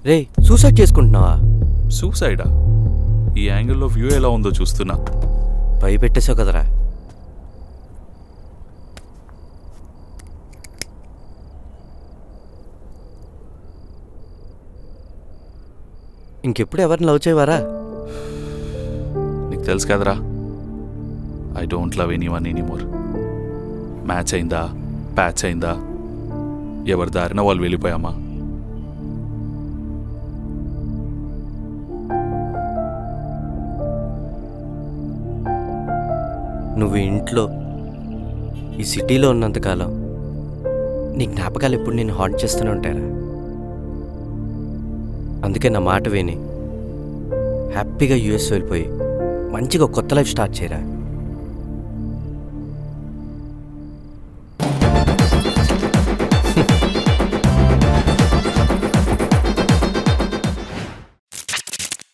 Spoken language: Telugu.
రే సూసైడ్ చేసుకుంటున్నావా? సూసైడా? ఈ యాంగిల్లో వ్యూ ఎలా ఉందో చూస్తున్నా. భయపెట్టేసావు కదరా. ఇంకెప్పుడు ఎవరిని లవ్ చేయవారా? నీకు తెలుసు కదరా, I don't love anyone anymore. Match అయిందా, ప్యాచ్ అయిందా, ఎవరి దారిన వాళ్ళు వెళ్ళిపోయామా. నువ్వు ఇంట్లో ఈ సిటీలో ఉన్నంతకాలం నీ జ్ఞాపకాలు ఎప్పుడు నేను హాంట్ చేస్తూనే ఉంటారా. అందుకే నా మాట విని హ్యాపీగా యూఎస్ వెళ్ళిపోయి మంచిగా కొత్త లైఫ్ స్టార్ట్ చేయరా.